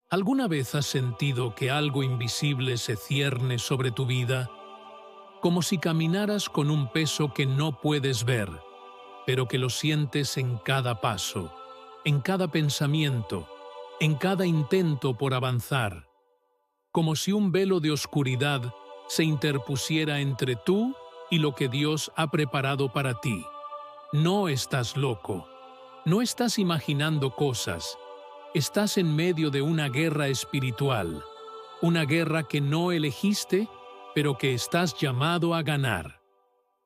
¿Alguna vez has sentido que algo invisible se cierne sobre tu vida? Como si caminaras con un peso que no puedes ver, pero que lo sientes en cada paso, en cada pensamiento, en cada intento por avanzar. Como si un velo de oscuridad se interpusiera entre tú y lo que Dios ha preparado para ti. No estás loco. No estás imaginando cosas. Estás en medio de una guerra espiritual, una guerra que no elegiste, pero que estás llamado a ganar.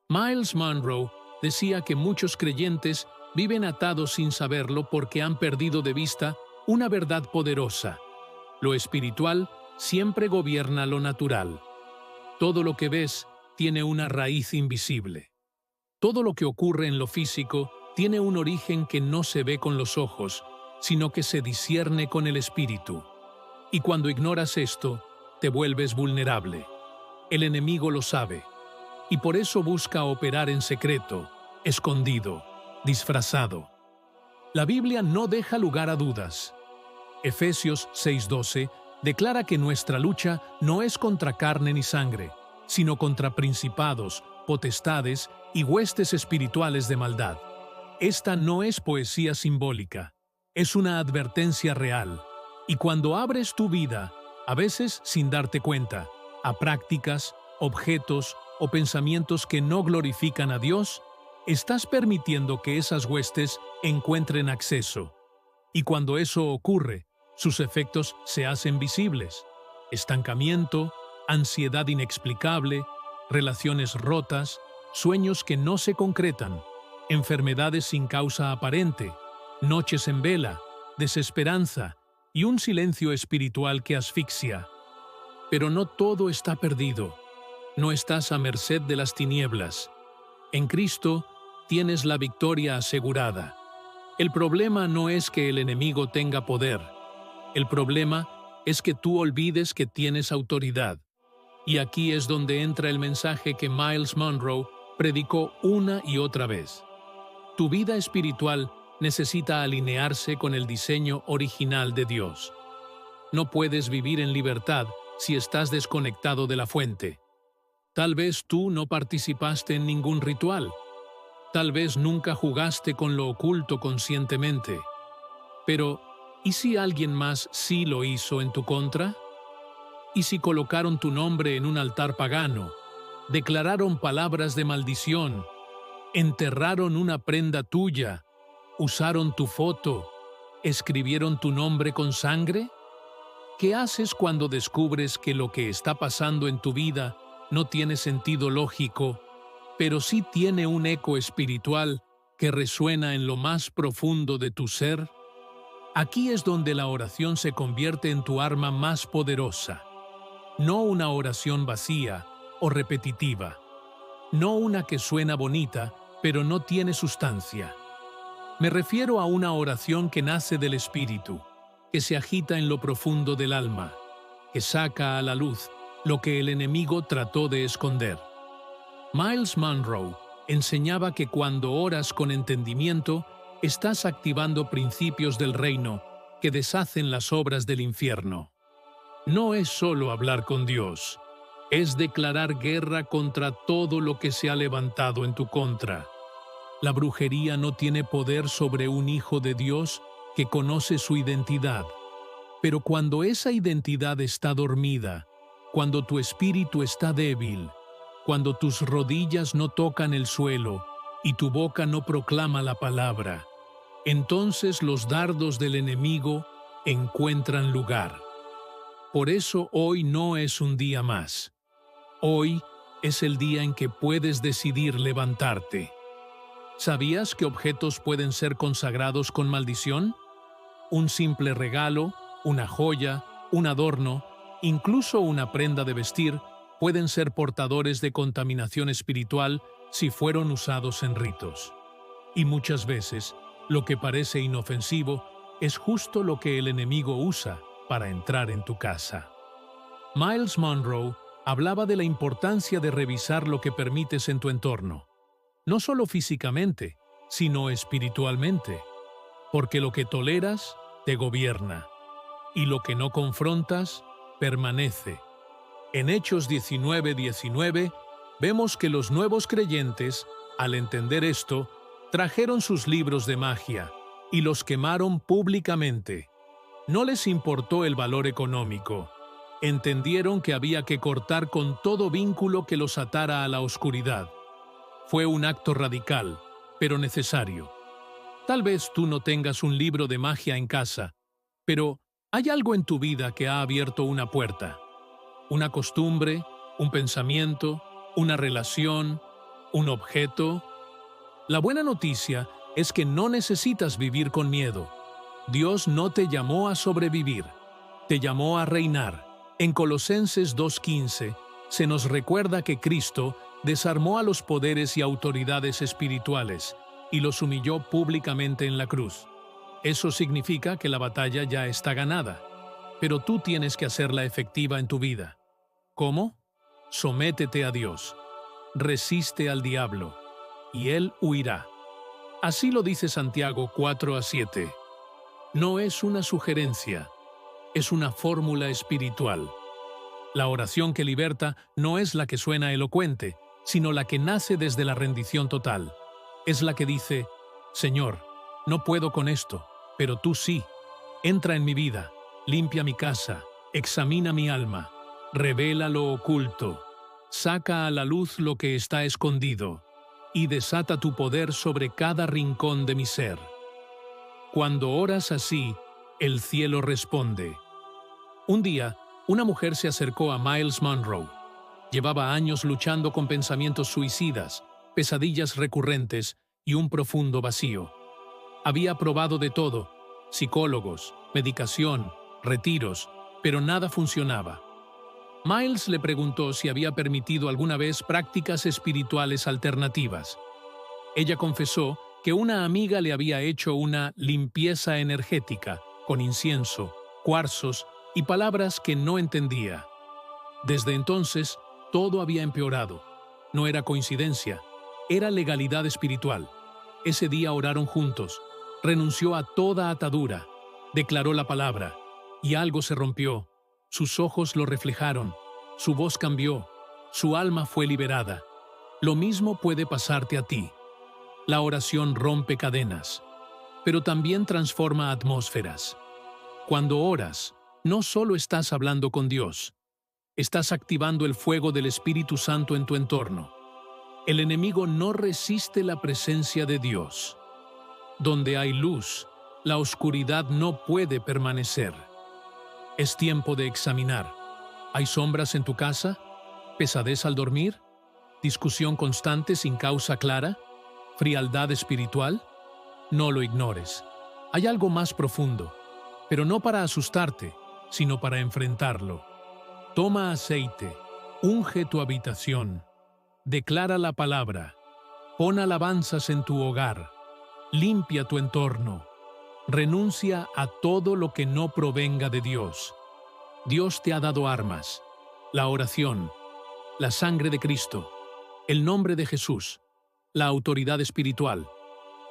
Miles Monroe decía que muchos creyentes viven atados sin saberlo porque han perdido de vista una verdad poderosa. Lo espiritual siempre gobierna lo natural. Todo lo que ves tiene una raíz invisible. Todo lo que ocurre en lo físico tiene un origen que no se ve con los ojos, sino que se discierne con el espíritu. Y cuando ignoras esto, te vuelves vulnerable. El enemigo lo sabe, y por eso busca operar en secreto, escondido, disfrazado. La Biblia no deja lugar a dudas. Efesios 6:12 declara que nuestra lucha no es contra carne ni sangre, sino contra principados, potestades y huestes espirituales de maldad. Esta no es poesía simbólica, es una advertencia real. Y cuando abres tu vida, a veces sin darte cuenta, a prácticas, objetos o pensamientos que no glorifican a Dios, estás permitiendo que esas huestes encuentren acceso. Y cuando eso ocurre, sus efectos se hacen visibles. Estancamiento, ansiedad inexplicable, relaciones rotas, sueños que no se concretan, enfermedades sin causa aparente, noches en vela, desesperanza y un silencio espiritual que asfixia. Pero no todo está perdido. No estás a merced de las tinieblas. En Cristo tienes la victoria asegurada. El problema no es que el enemigo tenga poder. El problema es que tú olvides que tienes autoridad. Y aquí es donde entra el mensaje que Miles Monroe predicó una y otra vez. Tu vida espiritual necesita alinearse con el diseño original de Dios. No puedes vivir en libertad si estás desconectado de la fuente. Tal vez tú no participaste en ningún ritual. Tal vez nunca jugaste con lo oculto conscientemente. Pero, ¿y si alguien más sí lo hizo en tu contra? ¿Y si colocaron tu nombre en un altar pagano, declararon palabras de maldición, enterraron una prenda tuya, usaron tu foto, escribieron tu nombre con sangre? ¿Qué haces cuando descubres que lo que está pasando en tu vida no tiene sentido lógico, pero sí tiene un eco espiritual que resuena en lo más profundo de tu ser? Aquí es donde la oración se convierte en tu arma más poderosa. No una oración vacía o repetitiva. No una que suena bonita, pero no tiene sustancia. Me refiero a una oración que nace del espíritu, que se agita en lo profundo del alma, que saca a la luz lo que el enemigo trató de esconder. Miles Monroe enseñaba que cuando oras con entendimiento, estás activando principios del reino que deshacen las obras del infierno. No es solo hablar con Dios, es declarar guerra contra todo lo que se ha levantado en tu contra. La brujería no tiene poder sobre un hijo de Dios que conoce su identidad. Pero cuando esa identidad está dormida, cuando tu espíritu está débil, cuando tus rodillas no tocan el suelo y tu boca no proclama la palabra, entonces los dardos del enemigo encuentran lugar. Por eso hoy no es un día más. Hoy es el día en que puedes decidir levantarte. ¿Sabías que objetos pueden ser consagrados con maldición? Un simple regalo, una joya, un adorno, incluso una prenda de vestir, pueden ser portadores de contaminación espiritual si fueron usados en ritos. Y muchas veces, lo que parece inofensivo es justo lo que el enemigo usa para entrar en tu casa. Miles Monroe hablaba de la importancia de revisar lo que permites en tu entorno, no solo físicamente, sino espiritualmente, porque lo que toleras te gobierna. y lo que no confrontas, permanece. En Hechos 19:19 vemos que los nuevos creyentes, al entender esto, trajeron sus libros de magia y los quemaron públicamente. No les importó el valor económico. Entendieron que había que cortar con todo vínculo que los atara a la oscuridad. Fue un acto radical, pero necesario. Tal vez tú no tengas un libro de magia en casa, pero hay algo en tu vida que ha abierto una puerta. Una costumbre, un pensamiento, una relación, un objeto. La buena noticia es que no necesitas vivir con miedo. Dios no te llamó a sobrevivir, te llamó a reinar. En Colosenses 2:15 se nos recuerda que Cristo desarmó a los poderes y autoridades espirituales y los humilló públicamente en la cruz. Eso significa que la batalla ya está ganada, pero tú tienes que hacerla efectiva en tu vida. ¿Cómo? Sométete a Dios, resiste al diablo, y él huirá. Así lo dice Santiago 4:7. No es una sugerencia, es una fórmula espiritual. La oración que liberta no es la que suena elocuente, sino la que nace desde la rendición total. Es la que dice: Señor, no puedo con esto, pero tú sí. Entra en mi vida, limpia mi casa, examina mi alma, revela lo oculto, saca a la luz lo que está escondido y desata tu poder sobre cada rincón de mi ser. Cuando oras así, el cielo responde. Un día, una mujer se acercó a Myles Munroe. Llevaba años luchando con pensamientos suicidas, pesadillas recurrentes y un profundo vacío. Había probado de todo: psicólogos, medicación, retiros, pero nada funcionaba. Myles le preguntó si había permitido alguna vez prácticas espirituales alternativas. Ella confesó que una amiga le había hecho una limpieza energética con incienso, cuarzos y palabras que no entendía. Desde entonces, todo había empeorado. No era coincidencia, era legalidad espiritual. Ese día oraron juntos, renunció a toda atadura, declaró la palabra, y algo se rompió. Sus ojos lo reflejaron, su voz cambió, su alma fue liberada. Lo mismo puede pasarte a ti. La oración rompe cadenas, pero también transforma atmósferas. Cuando oras, no solo estás hablando con Dios, estás activando el fuego del Espíritu Santo en tu entorno. El enemigo no resiste la presencia de Dios. Donde hay luz, la oscuridad no puede permanecer. Es tiempo de examinar. ¿Hay sombras en tu casa? ¿Pesadez al dormir? ¿Discusión constante sin causa clara? ¿Frialdad espiritual? No lo ignores. Hay algo más profundo, pero no para asustarte, sino para enfrentarlo. Toma aceite, unge tu habitación, declara la palabra, pon alabanzas en tu hogar, limpia tu entorno, renuncia a todo lo que no provenga de Dios. Dios te ha dado armas: la oración, la sangre de Cristo, el nombre de Jesús, la autoridad espiritual.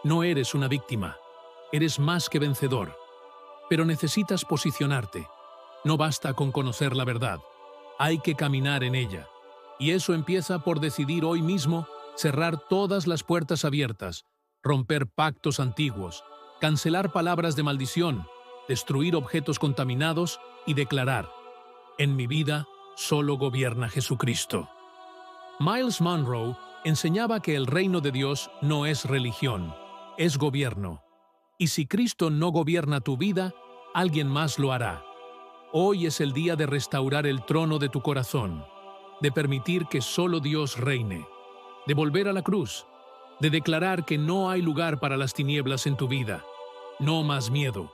No eres una víctima, eres más que vencedor. Pero necesitas posicionarte. No basta con conocer la verdad, hay que caminar en ella. Y eso empieza por decidir hoy mismo cerrar todas las puertas abiertas, romper pactos antiguos, cancelar palabras de maldición, destruir objetos contaminados y declarar: en mi vida solo gobierna Jesucristo. Myles Munroe enseñaba que el reino de Dios no es religión, es gobierno. Y si Cristo no gobierna tu vida, alguien más lo hará. Hoy es el día de restaurar el trono de tu corazón, de permitir que solo Dios reine, de volver a la cruz, de declarar que no hay lugar para las tinieblas en tu vida. No más miedo,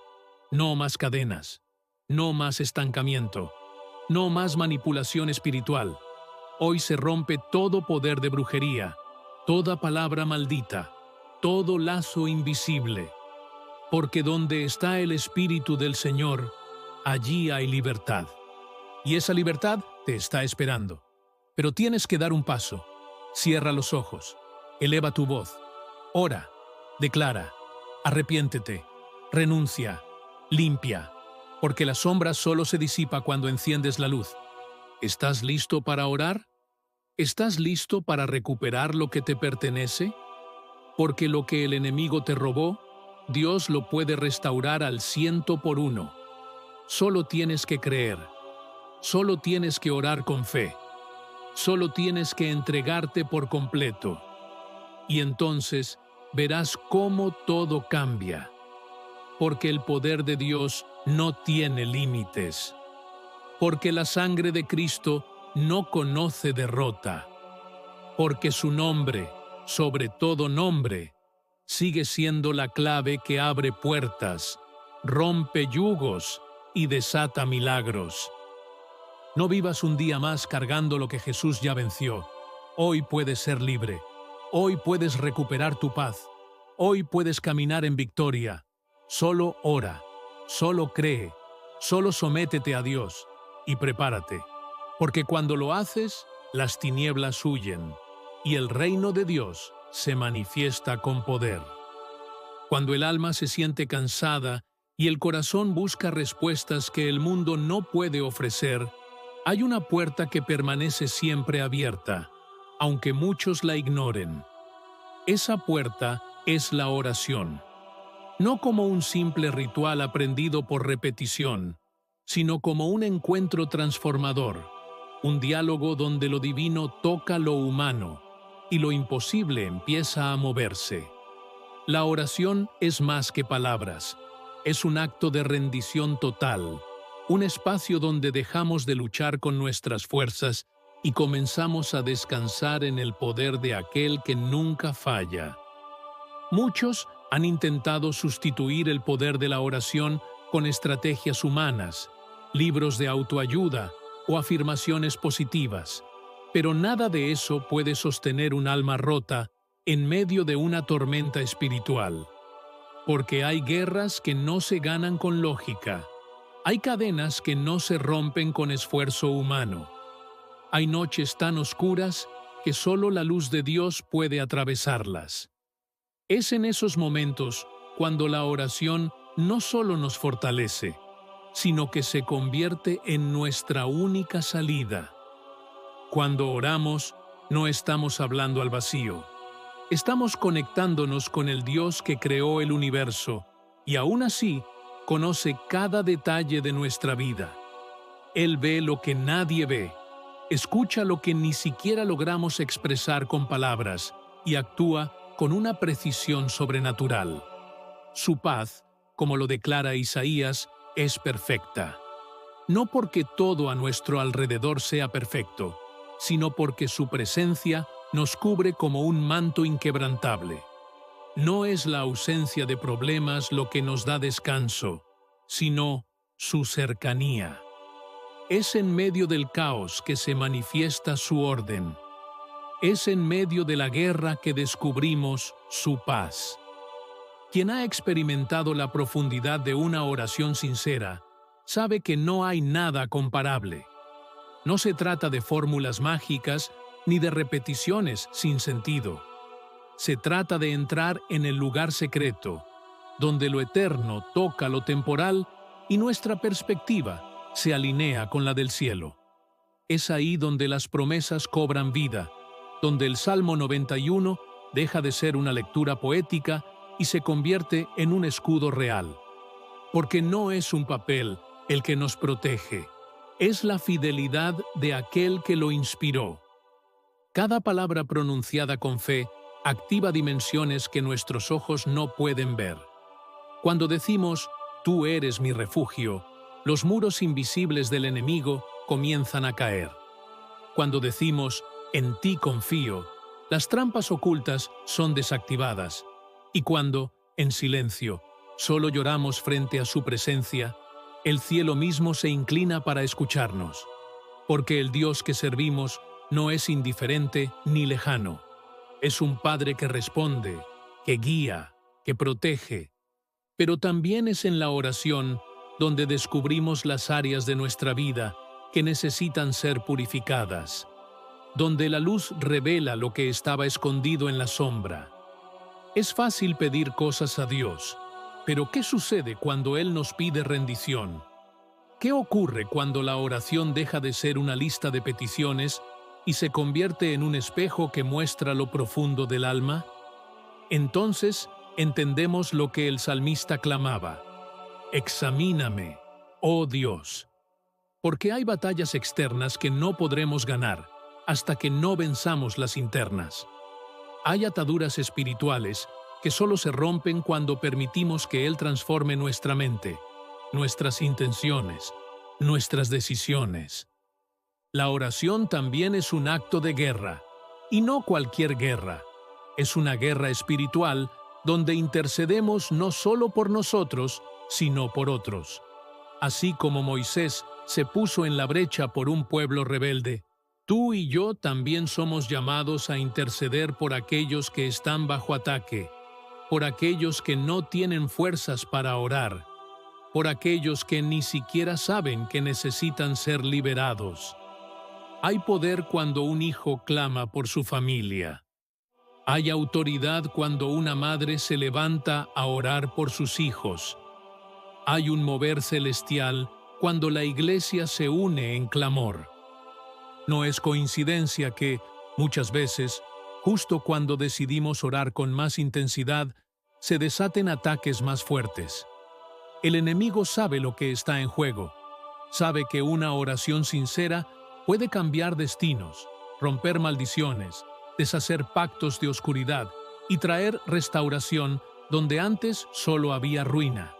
no más cadenas, no más estancamiento, no más manipulación espiritual. Hoy se rompe todo poder de brujería, toda palabra maldita, todo lazo invisible. Porque donde está el Espíritu del Señor, allí hay libertad. Y esa libertad te está esperando. Pero tienes que dar un paso. Cierra los ojos, eleva tu voz, ora, declara, arrepiéntete, renuncia, limpia. porque la sombra solo se disipa cuando enciendes la luz. ¿Estás listo para orar? ¿Estás listo para recuperar lo que te pertenece? Porque lo que el enemigo te robó, Dios lo puede restaurar al 100 por 1. Solo tienes que creer. Solo tienes que orar con fe. Solo tienes que entregarte por completo. Y entonces verás cómo todo cambia. Porque el poder de Dios no tiene límites. Porque la sangre de Cristo no conoce derrota. Porque su nombre, sobre todo nombre, sigue siendo la clave que abre puertas, rompe yugos y desata milagros. No vivas un día más cargando lo que Jesús ya venció. Hoy puedes ser libre. Hoy puedes recuperar tu paz. Hoy puedes caminar en victoria. Solo ora, solo cree, solo sométete a Dios y prepárate. Porque cuando lo haces, las tinieblas huyen y el reino de Dios se manifiesta con poder. Cuando el alma se siente cansada y el corazón busca respuestas que el mundo no puede ofrecer, hay una puerta que permanece siempre abierta, aunque muchos la ignoren. Esa puerta es la oración. No como un simple ritual aprendido por repetición, sino como un encuentro transformador, un diálogo donde lo divino toca lo humano y lo imposible empieza a moverse. La oración es más que palabras, es un acto de rendición total, un espacio donde dejamos de luchar con nuestras fuerzas y comenzamos a descansar en el poder de aquel que nunca falla. Muchos han intentado sustituir el poder de la oración con estrategias humanas, libros de autoayuda o afirmaciones positivas, pero nada de eso puede sostener un alma rota en medio de una tormenta espiritual. Porque hay guerras que no se ganan con lógica. Hay cadenas que no se rompen con esfuerzo humano. Hay noches tan oscuras que solo la luz de Dios puede atravesarlas. Es en esos momentos cuando la oración no solo nos fortalece, sino que se convierte en nuestra única salida. Cuando oramos, no estamos hablando al vacío. Estamos conectándonos con el Dios que creó el universo y aún así conoce cada detalle de nuestra vida. Él ve lo que nadie ve, escucha lo que ni siquiera logramos expresar con palabras y actúa con una precisión sobrenatural. Su paz, como lo declara Isaías, es perfecta. No porque todo a nuestro alrededor sea perfecto, sino porque su presencia nos cubre como un manto inquebrantable. No es la ausencia de problemas lo que nos da descanso, sino su cercanía. Es en medio del caos que se manifiesta su orden. Es en medio de la guerra que descubrimos su paz. Quien ha experimentado la profundidad de una oración sincera, sabe que no hay nada comparable. No se trata de fórmulas mágicas ni de repeticiones sin sentido. Se trata de entrar en el lugar secreto, donde lo eterno toca lo temporal y nuestra perspectiva se alinea con la del cielo. Es ahí donde las promesas cobran vida, donde el Salmo 91 deja de ser una lectura poética y se convierte en un escudo real. Porque no es un papel el que nos protege, es la fidelidad de aquel que lo inspiró. Cada palabra pronunciada con fe activa dimensiones que nuestros ojos no pueden ver. Cuando decimos, tú eres mi refugio, los muros invisibles del enemigo comienzan a caer. Cuando decimos, en ti confío, las trampas ocultas son desactivadas. Y cuando, en silencio, solo lloramos frente a su presencia, el cielo mismo se inclina para escucharnos. Porque el Dios que servimos no es indiferente ni lejano. Es un Padre que responde, que guía, que protege. Pero también es en la oración donde descubrimos las áreas de nuestra vida que necesitan ser purificadas, donde la luz revela lo que estaba escondido en la sombra. Es fácil pedir cosas a Dios, pero ¿qué sucede cuando Él nos pide rendición? ¿Qué ocurre cuando la oración deja de ser una lista de peticiones y se convierte en un espejo que muestra lo profundo del alma? Entonces entendemos lo que el salmista clamaba: examíname, oh Dios. Porque hay batallas externas que no podremos ganar hasta que no venzamos las internas. Hay ataduras espirituales que solo se rompen cuando permitimos que Él transforme nuestra mente, nuestras intenciones, nuestras decisiones. La oración también es un acto de guerra, y no cualquier guerra. Es una guerra espiritual donde intercedemos no solo por nosotros, sino por otros. Así como Moisés se puso en la brecha por un pueblo rebelde, tú y yo también somos llamados a interceder por aquellos que están bajo ataque, por aquellos que no tienen fuerzas para orar, por aquellos que ni siquiera saben que necesitan ser liberados. Hay poder cuando un hijo clama por su familia. Hay autoridad cuando una madre se levanta a orar por sus hijos. Hay un mover celestial cuando la iglesia se une en clamor. No es coincidencia que, muchas veces, justo cuando decidimos orar con más intensidad, se desaten ataques más fuertes. El enemigo sabe lo que está en juego. Sabe que una oración sincera puede cambiar destinos, romper maldiciones, deshacer pactos de oscuridad y traer restauración donde antes solo había ruina.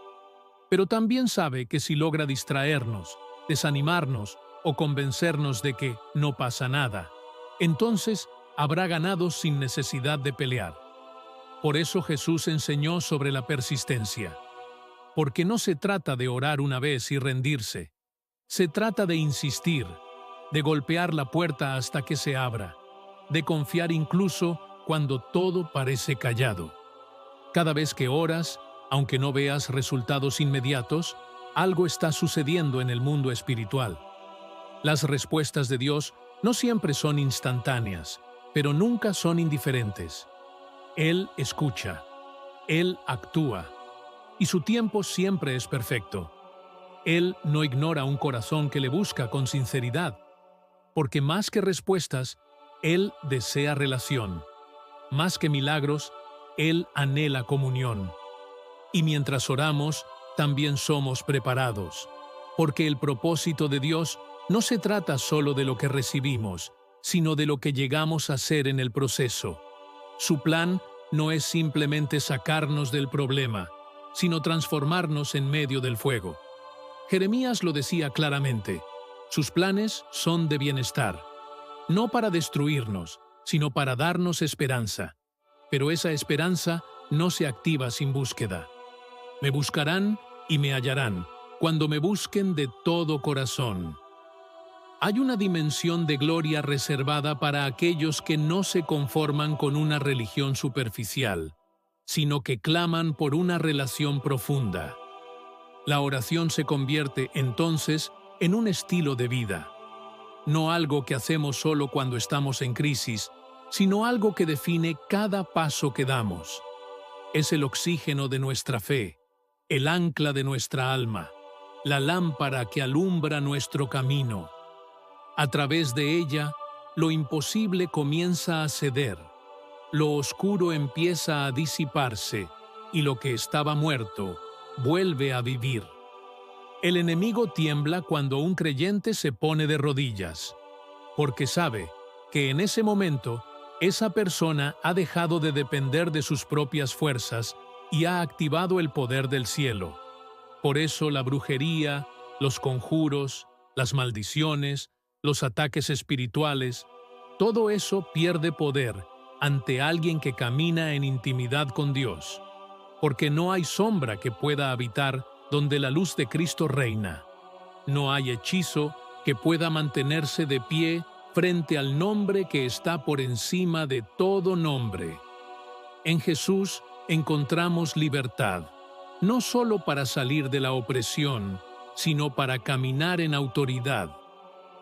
Pero también sabe que si logra distraernos, desanimarnos o convencernos de que no pasa nada, entonces habrá ganado sin necesidad de pelear. Por eso Jesús enseñó sobre la persistencia. Porque no se trata de orar una vez y rendirse. Se trata de insistir, de golpear la puerta hasta que se abra, de confiar incluso cuando todo parece callado. Cada vez que oras, aunque no veas resultados inmediatos, algo está sucediendo en el mundo espiritual. Las respuestas de Dios no siempre son instantáneas, pero nunca son indiferentes. Él escucha, Él actúa, y su tiempo siempre es perfecto. Él no ignora un corazón que le busca con sinceridad, porque más que respuestas, Él desea relación. Más que milagros, Él anhela comunión. Y mientras oramos, también somos preparados, porque el propósito de Dios no se trata solo de lo que recibimos, sino de lo que llegamos a ser en el proceso. Su plan no es simplemente sacarnos del problema, sino transformarnos en medio del fuego. Jeremías lo decía claramente: sus planes son de bienestar, no para destruirnos, sino para darnos esperanza. Pero esa esperanza no se activa sin búsqueda. Me buscarán y me hallarán, cuando me busquen de todo corazón. Hay una dimensión de gloria reservada para aquellos que no se conforman con una religión superficial, sino que claman por una relación profunda. La oración se convierte, entonces, en un estilo de vida. No algo que hacemos solo cuando estamos en crisis, sino algo que define cada paso que damos. Es el oxígeno de nuestra fe, el ancla de nuestra alma, la lámpara que alumbra nuestro camino. A través de ella, lo imposible comienza a ceder, lo oscuro empieza a disiparse y lo que estaba muerto vuelve a vivir. El enemigo tiembla cuando un creyente se pone de rodillas, porque sabe que en ese momento esa persona ha dejado de depender de sus propias fuerzas y ha activado el poder del cielo. Por eso la brujería, los conjuros, las maldiciones, los ataques espirituales, todo eso pierde poder ante alguien que camina en intimidad con Dios, porque no hay sombra que pueda habitar donde la luz de Cristo reina. No hay hechizo que pueda mantenerse de pie frente al nombre que está por encima de todo nombre. En Jesús encontramos libertad, no solo para salir de la opresión, sino para caminar en autoridad.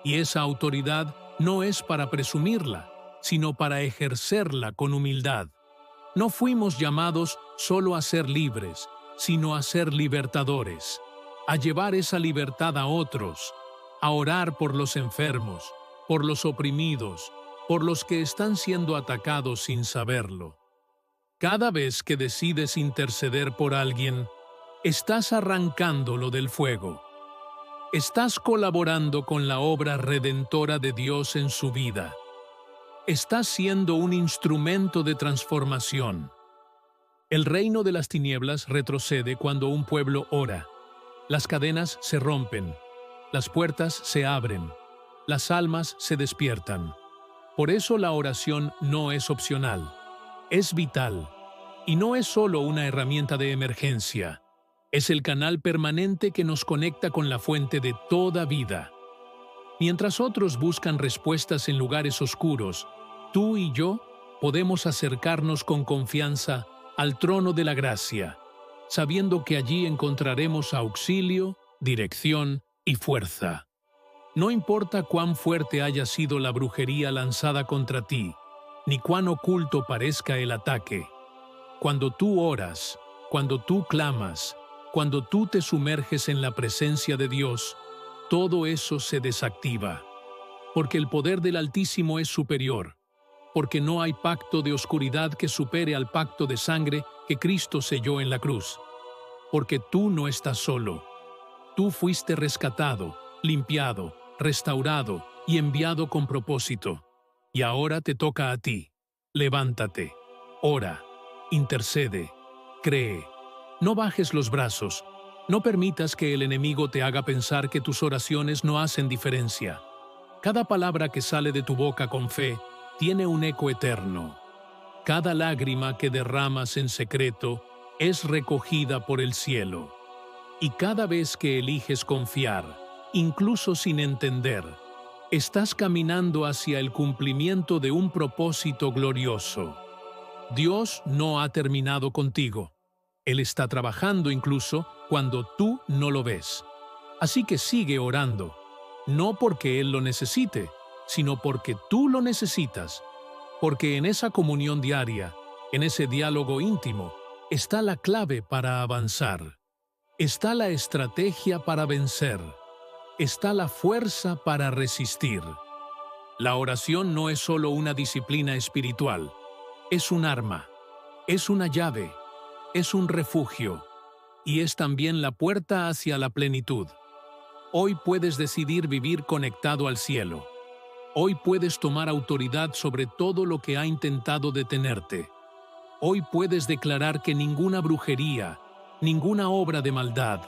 Y esa autoridad no es para presumirla, sino para ejercerla con humildad. No fuimos llamados solo a ser libres, sino a ser libertadores. a llevar esa libertad a otros, a orar por los enfermos, por los oprimidos, por los que están siendo atacados sin saberlo. Cada vez que decides interceder por alguien, estás arrancándolo del fuego. Estás colaborando con la obra redentora de Dios en su vida. Estás siendo un instrumento de transformación. El reino de las tinieblas retrocede cuando un pueblo ora. Las cadenas se rompen, las puertas se abren, las almas se despiertan. Por eso la oración no es opcional, es vital, y no es solo una herramienta de emergencia. Es el canal permanente que nos conecta con la fuente de toda vida. Mientras otros buscan respuestas en lugares oscuros, tú y yo podemos acercarnos con confianza al trono de la gracia, sabiendo que allí encontraremos auxilio, dirección y fuerza. No importa cuán fuerte haya sido la brujería lanzada contra ti, ni cuán oculto parezca el ataque. Cuando tú oras, cuando tú clamas, cuando tú te sumerges en la presencia de Dios, todo eso se desactiva. Porque el poder del Altísimo es superior. Porque no hay pacto de oscuridad que supere al pacto de sangre que Cristo selló en la cruz. Porque tú no estás solo. Tú fuiste rescatado, limpiado, restaurado y enviado con propósito. Y ahora te toca a ti. Levántate, ora, intercede, cree. No bajes los brazos. No permitas que el enemigo te haga pensar que tus oraciones no hacen diferencia. Cada palabra que sale de tu boca con fe tiene un eco eterno. Cada lágrima que derramas en secreto es recogida por el cielo. Y cada vez que eliges confiar, incluso sin entender, estás caminando hacia el cumplimiento de un propósito glorioso. Dios no ha terminado contigo. Él está trabajando incluso cuando tú no lo ves. Así que sigue orando, no porque Él lo necesite, sino porque tú lo necesitas. Porque en esa comunión diaria, en ese diálogo íntimo, está la clave para avanzar. Está la estrategia para vencer. Está la fuerza para resistir. La oración no es solo una disciplina espiritual. Es un arma, es una llave, es un refugio y es también la puerta hacia la plenitud. Hoy puedes decidir vivir conectado al cielo. Hoy puedes tomar autoridad sobre todo lo que ha intentado detenerte. Hoy puedes declarar que ninguna brujería, ninguna obra de maldad,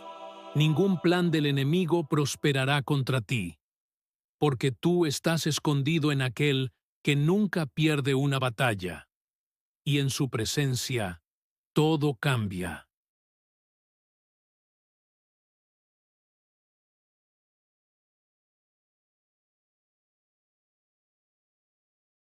ningún plan del enemigo prosperará contra ti. Porque tú estás escondido en aquel que nunca pierde una batalla. Y en su presencia, todo cambia.